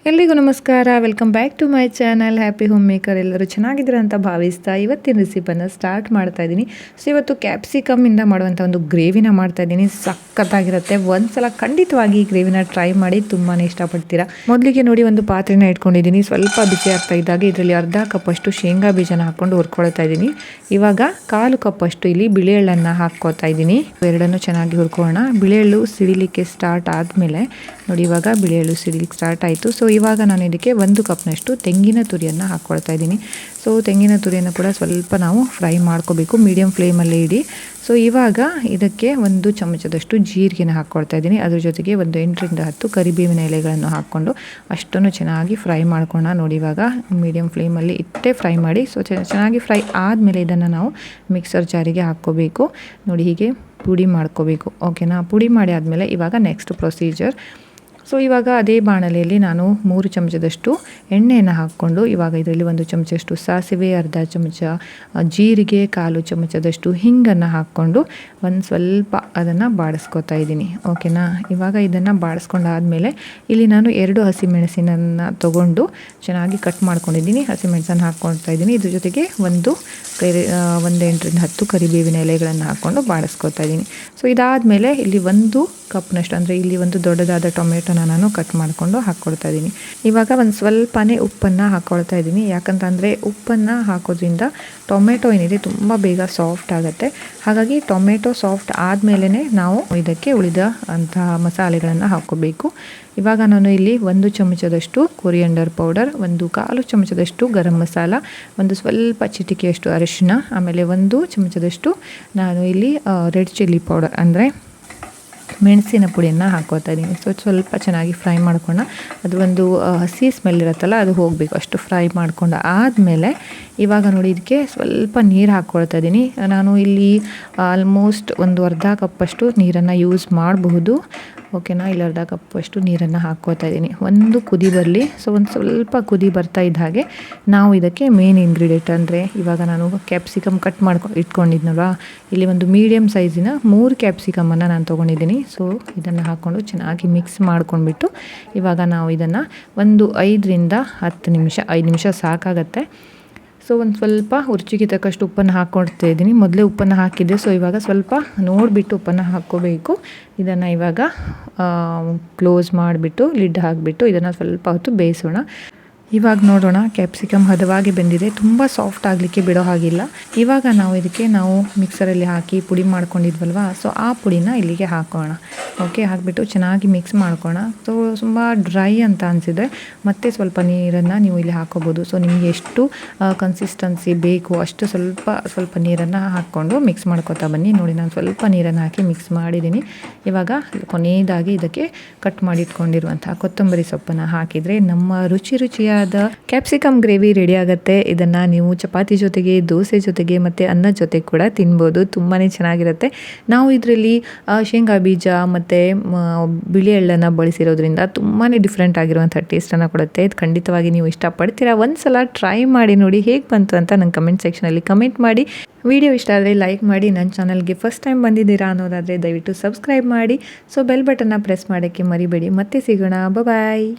ಎಲ್ರಿಗೂ ನಮಸ್ಕಾರ, welcome back to my channel happy home maker. ಎಲ್ಲರೂ ಚೆನ್ನಾಗಿದ್ದೀರ ಅಂತ ಭಾವಿಸ್ತಾ ಇವತ್ತಿನ ರೆಸಿಪನ್ನು ಸ್ಟಾರ್ಟ್ ಮಾಡ್ತಾ ಇದ್ದೀನಿ. ಸೊ ಇವತ್ತು ಕ್ಯಾಪ್ಸಿಕಮ್ಮಿಂದ ಮಾಡುವಂಥ ಒಂದು ಗ್ರೇವಿನ ಮಾಡ್ತಾ ಇದ್ದೀನಿ. ಸಖತ್ತಾಗಿರುತ್ತೆ. ಒಂದ್ಸಲ ಖಂಡಿತವಾಗಿ ಈ ಗ್ರೇವಿನ ಟ್ರೈ ಮಾಡಿ, ತುಂಬಾ ಇಷ್ಟಪಡ್ತೀರಾ. ಮೊದಲಿಗೆ ನೋಡಿ, ಒಂದು ಪಾತ್ರೆನ ಇಟ್ಕೊಂಡಿದ್ದೀನಿ. ಸ್ವಲ್ಪ ಬಿಸಿ ಆಗ್ತಾ ಇದ್ದಾಗ ಇದರಲ್ಲಿ ಅರ್ಧ ಕಪ್ಪಷ್ಟು ಶೇಂಗಾ ಬೀಜನ ಹಾಕ್ಕೊಂಡು ಹುರ್ಕೊಳ್ತಾ ಇದ್ದೀನಿ. ಇವಾಗ 1/4 ಕಪ್ಪಷ್ಟು ಇಲ್ಲಿ ಬಿಳಿ ಎಳ್ಳನ್ನು ಹಾಕ್ಕೋತಾ ಇದ್ದೀನಿ. ಎರಡನ್ನು ಚೆನ್ನಾಗಿ ಹುರ್ಕೊಳ್ಳೋಣ. ಬಿಳಿ ಎಳ್ಳು ಸಿಡಿಲಿಕ್ಕೆ ಸ್ಟಾರ್ಟ್ ಆದಮೇಲೆ ನೋಡಿ, ಇವಾಗ ಬಿಳಿ ಎಳ್ಳು ಸಿಡಿಲಿಕ್ಕೆ ಸ್ಟಾರ್ಟ್ ಆಯಿತು. ಸೊ ಇವಾಗ ನಾನು ಇದಕ್ಕೆ 1 ಕಪ್ನಷ್ಟು ತೆಂಗಿನ ತುರಿಯನ್ನು ಹಾಕ್ಕೊಳ್ತಾ ಇದ್ದೀನಿ. ಸೊ ತೆಂಗಿನ ತುರಿಯನ್ನು ಕೂಡ ಸ್ವಲ್ಪ ನಾವು ಫ್ರೈ ಮಾಡ್ಕೋಬೇಕು, ಮೀಡಿಯಮ್ ಫ್ಲೇಮಲ್ಲಿ ಇಡಿ. ಸೊ ಇವಾಗ ಇದಕ್ಕೆ 1 ಚಮಚದಷ್ಟು ಜೀರಿಗೆನ ಹಾಕ್ಕೊಳ್ತಾ ಇದ್ದೀನಿ. ಅದ್ರ ಜೊತೆಗೆ 8 ರಿಂದ 10 ಕರಿಬೇವಿನ ಎಲೆಗಳನ್ನು ಹಾಕ್ಕೊಂಡು ಅಷ್ಟನ್ನು ಚೆನ್ನಾಗಿ ಫ್ರೈ ಮಾಡ್ಕೊಳ್ಳೋಣ. ನೋಡಿ, ಇವಾಗ ಮೀಡಿಯಮ್ ಫ್ಲೇಮಲ್ಲಿ ಇಟ್ಟೇ ಫ್ರೈ ಮಾಡಿ. ಸೊ ಚೆನ್ನಾಗಿ ಫ್ರೈ ಆದಮೇಲೆ ಇದನ್ನು ನಾವು ಮಿಕ್ಸರ್ ಜಾರಿಗೆ ಹಾಕ್ಕೋಬೇಕು. ನೋಡಿ, ಹೀಗೆ ಪುಡಿ ಮಾಡ್ಕೋಬೇಕು. ಓಕೆನಾ? ಪುಡಿ ಮಾಡಿ ಆದಮೇಲೆ ಇವಾಗ ನೆಕ್ಸ್ಟ್ ಪ್ರೊಸೀಜರ್. ಸೊ ಇವಾಗ ಅದೇ ಬಾಣಲೆಯಲ್ಲಿ ನಾನು 3 ಚಮಚದಷ್ಟು ಎಣ್ಣೆಯನ್ನು ಹಾಕ್ಕೊಂಡು ಇವಾಗ ಇದರಲ್ಲಿ 1 ಚಮಚದಷ್ಟು ಸಾಸಿವೆ, ಅರ್ಧ ಚಮಚ ಜೀರಿಗೆ, 1/4 ಚಮಚದಷ್ಟು ಹಿಂಗನ್ನು ಹಾಕ್ಕೊಂಡು ಒಂದು ಸ್ವಲ್ಪ ಅದನ್ನು ಬಾಡಿಸ್ಕೊತಾ ಇದ್ದೀನಿ. ಓಕೆನಾ? ಇವಾಗ ಇದನ್ನು ಬಾಡಿಸ್ಕೊಂಡಾದಮೇಲೆ ಇಲ್ಲಿ ನಾನು 2 ಹಸಿಮೆಣಸಿನನ್ನು ತೊಗೊಂಡು ಚೆನ್ನಾಗಿ ಕಟ್ ಮಾಡ್ಕೊಂಡಿದ್ದೀನಿ. ಹಸಿಮೆಣಸನ್ನು ಹಾಕ್ಕೊಳ್ತಾ ಇದ್ದೀನಿ. ಇದ್ರ ಜೊತೆಗೆ 8 ರಿಂದ 10 ಕರಿಬೇವಿನ ಎಲೆಗಳನ್ನು ಹಾಕ್ಕೊಂಡು ಬಾಡಿಸ್ಕೊತಾ ಇದ್ದೀನಿ. ಸೊ ಇದಾದಮೇಲೆ ಇಲ್ಲಿ 1 ಕಪ್ನಷ್ಟು, ಅಂದರೆ ಇಲ್ಲಿ ಒಂದು ದೊಡ್ಡದಾದ ಟೊಮೆಟೊನ ನಾನು ಕಟ್ ಮಾಡಿಕೊಂಡು ಹಾಕ್ಕೊಳ್ತಾ ಇದ್ದೀನಿ. ಇವಾಗ ಒಂದು ಸ್ವಲ್ಪನೇ ಉಪ್ಪನ್ನು ಹಾಕ್ಕೊಳ್ತಾ ಇದ್ದೀನಿ. ಯಾಕಂತಂದರೆ ಉಪ್ಪನ್ನು ಹಾಕೋದ್ರಿಂದ ಟೊಮೆಟೊ ಏನಿದೆ ತುಂಬ ಬೇಗ ಸಾಫ್ಟ್ ಆಗುತ್ತೆ. ಹಾಗಾಗಿ ಟೊಮೆಟೊ ಸಾಫ್ಟ್ ಆದಮೇಲೆ ನಾವು ಇದಕ್ಕೆ ಉಳಿದ ಅಂತಹ ಮಸಾಲೆಗಳನ್ನು ಹಾಕ್ಕೋಬೇಕು. ಇವಾಗ ನಾನು ಇಲ್ಲಿ 1 ಚಮಚದಷ್ಟು ಕೊರಿಯಂಡರ್ ಪೌಡರ್, 1/4 ಚಮಚದಷ್ಟು ಗರಂ ಮಸಾಲ, ಒಂದು ಸ್ವಲ್ಪ ಚಿಟಿಕೆಯಷ್ಟು ಅರಿಶಿನ, ಆಮೇಲೆ 1 ಚಮಚದಷ್ಟು ನಾನು ಇಲ್ಲಿ ರೆಡ್ ಚಿಲ್ಲಿ ಪೌಡರ್ ಅಂದರೆ ಮೆಣಸಿನ ಪುಡಿಯನ್ನು ಹಾಕ್ಕೋತಾ ಇದ್ದೀನಿ. ಸೊ ಸ್ವಲ್ಪ ಚೆನ್ನಾಗಿ ಫ್ರೈ ಮಾಡ್ಕೊಂಡು ಅದು ಒಂದು ಹಸಿ ಸ್ಮೆಲ್ ಇರುತ್ತಲ್ಲ, ಅದು ಹೋಗಬೇಕು. ಅಷ್ಟು ಫ್ರೈ ಮಾಡ್ಕೊಂಡು ಆದಮೇಲೆ ಇವಾಗ ನೋಡಿ, ಇದಕ್ಕೆ ಸ್ವಲ್ಪ ನೀರು ಹಾಕ್ಕೊಳ್ತಾ ಇದ್ದೀನಿ. ನಾನು ಇಲ್ಲಿ ಆಲ್ಮೋಸ್ಟ್ ಒಂದು ಅರ್ಧ ಕಪ್ಪಷ್ಟು ನೀರನ್ನು ಯೂಸ್ ಮಾಡಬಹುದು. ಓಕೆನಾ? ಇಲ್ಲಿ ಅರ್ಧ ಕಪ್ಪಷ್ಟು ನೀರನ್ನು ಹಾಕ್ಕೋತಾ ಇದ್ದೀನಿ. ಒಂದು ಕುದಿ ಬರಲಿ. ಸೊ ಒಂದು ಸ್ವಲ್ಪ ಕುದಿ ಬರ್ತಾ ಇದ್ದ ಹಾಗೆ ನಾವು ಇದಕ್ಕೆ ಮೇನ್ ಇಂಗ್ರೀಡಿಯೆಂಟ್ ಅಂದರೆ ಇವಾಗ ನಾನು ಕ್ಯಾಪ್ಸಿಕಮ್ ಕಟ್ ಇಟ್ಕೊಂಡಿದ್ನಲ್ವ, ಇಲ್ಲಿ ಒಂದು ಮೀಡಿಯಮ್ ಸೈಜಿನ 3 ಕ್ಯಾಪ್ಸಿಕಮನ್ನು ನಾನು ತೊಗೊಂಡಿದ್ದೀನಿ. ಸೊ ಇದನ್ನು ಹಾಕ್ಕೊಂಡು ಚೆನ್ನಾಗಿ ಮಿಕ್ಸ್ ಮಾಡ್ಕೊಂಡ್ಬಿಟ್ಟು ಇವಾಗ ನಾವು ಇದನ್ನು ಒಂದು 5 ರಿಂದ 10 ನಿಮಿಷ, 5 ನಿಮಿಷ ಸಾಕಾಗತ್ತೆ. ಸೊ ಒಂದು ಸ್ವಲ್ಪ ರುಚಿಗೆ ತಕ್ಕಷ್ಟು ಉಪ್ಪನ್ನು ಹಾಕ್ಕೊಳ್ತಾ ಇದ್ದೀನಿ. ಮೊದಲೇ ಉಪ್ಪನ್ನು ಹಾಕಿದ್ದೆ. ಸೊ ಇವಾಗ ಸ್ವಲ್ಪ ನೋಡಿಬಿಟ್ಟು ಉಪ್ಪನ್ನು ಹಾಕ್ಕೋಬೇಕು. ಇದನ್ನು ಇವಾಗ ಕ್ಲೋಸ್ ಮಾಡಿಬಿಟ್ಟು ಲಿಡ್ ಹಾಕಿಬಿಟ್ಟು ಇದನ್ನು ಸ್ವಲ್ಪ ಹೊತ್ತು ಬೇಯಿಸೋಣ. ಇವಾಗ ನೋಡೋಣ, ಕ್ಯಾಪ್ಸಿಕಮ್ ಹದವಾಗಿ ಬೆಂದಿದೆ. ತುಂಬ ಸಾಫ್ಟ್ ಆಗಲಿಕ್ಕೆ ಬಿಡೋ ಹಾಗಿಲ್ಲ. ಇವಾಗ ನಾವು ಇದಕ್ಕೆ ಮಿಕ್ಸರಲ್ಲಿ ಹಾಕಿ ಪುಡಿ ಮಾಡ್ಕೊಂಡಿದ್ವಲ್ವ, ಸೊ ಆ ಪುಡಿನ ಇಲ್ಲಿಗೆ ಹಾಕೋಣ. ಓಕೆ, ಹಾಕಿಬಿಟ್ಟು ಚೆನ್ನಾಗಿ ಮಿಕ್ಸ್ ಮಾಡ್ಕೋಣ. ಸೊ ತುಂಬ ಡ್ರೈ ಅಂತ ಅನಿಸಿದರೆ ಮತ್ತೆ ಸ್ವಲ್ಪ ನೀರನ್ನು ನೀವು ಇಲ್ಲಿ ಹಾಕೋಬೋದು. ಸೊ ನಿಮಗೆ ಎಷ್ಟು ಕನ್ಸಿಸ್ಟೆನ್ಸಿ ಬೇಕು ಅಷ್ಟು ಸ್ವಲ್ಪ ನೀರನ್ನು ಹಾಕ್ಕೊಂಡು ಮಿಕ್ಸ್ ಮಾಡ್ಕೊತಾ ಬನ್ನಿ. ನೋಡಿ, ನಾನು ಸ್ವಲ್ಪ ನೀರನ್ನು ಹಾಕಿ ಮಿಕ್ಸ್ ಮಾಡಿದ್ದೀನಿ. ಇವಾಗ ಕೊನೆಯದಾಗಿ ಇದಕ್ಕೆ ಕಟ್ ಮಾಡಿ ಇಟ್ಕೊಂಡಿರುವಂಥ ಕೊತ್ತಂಬರಿ ಸೊಪ್ಪನ್ನು ಹಾಕಿದರೆ ನಮ್ಮ ರುಚಿಯಾದ ಕ್ಯಾಪ್ಸಿಕಮ್ ಗ್ರೇವಿ ರೆಡಿ ಆಗುತ್ತೆ. ಇದನ್ನು ನೀವು ಚಪಾತಿ ಜೊತೆಗೆ, ದೋಸೆ ಜೊತೆಗೆ ಮತ್ತು ಅನ್ನದ ಜೊತೆ ಕೂಡ ತಿನ್ಬೋದು. ತುಂಬಾ ಚೆನ್ನಾಗಿರುತ್ತೆ. ನಾವು ಇದರಲ್ಲಿ ಶೇಂಗಾ ಬೀಜ ಮತ್ತು ಬಿಳಿ ಎಳ್ಳನ್ನು ಬಳಸಿರೋದ್ರಿಂದ ತುಂಬಾ ಡಿಫ್ರೆಂಟ್ ಆಗಿರುವಂಥ ಟೇಸ್ಟನ್ನು ಕೊಡುತ್ತೆ. ಇದು ಖಂಡಿತವಾಗಿ ನೀವು ಇಷ್ಟಪಡ್ತೀರಾ. ಒಂದ್ಸಲ ಟ್ರೈ ಮಾಡಿ ನೋಡಿ, ಹೇಗೆ ಬಂತು ಅಂತ ನಂಗೆ ಕಮೆಂಟ್ ಸೆಕ್ಷನಲ್ಲಿ ಕಮೆಂಟ್ ಮಾಡಿ. ವಿಡಿಯೋ ಇಷ್ಟ ಆದರೆ ಲೈಕ್ ಮಾಡಿ. ನನ್ನ ಚಾನಲ್ಗೆ ಫಸ್ಟ್ ಟೈಮ್ ಬಂದಿದ್ದೀರಾ ಅನ್ನೋದಾದರೆ ದಯವಿಟ್ಟು ಸಬ್ಸ್ಕ್ರೈಬ್ ಮಾಡಿ. ಸೊ ಬೆಲ್ ಬಟನ್ನ ಪ್ರೆಸ್ ಮಾಡೋಕ್ಕೆ ಮರಿಬೇಡಿ. ಮತ್ತೆ ಸಿಗೋಣ. ಬಾಯ್.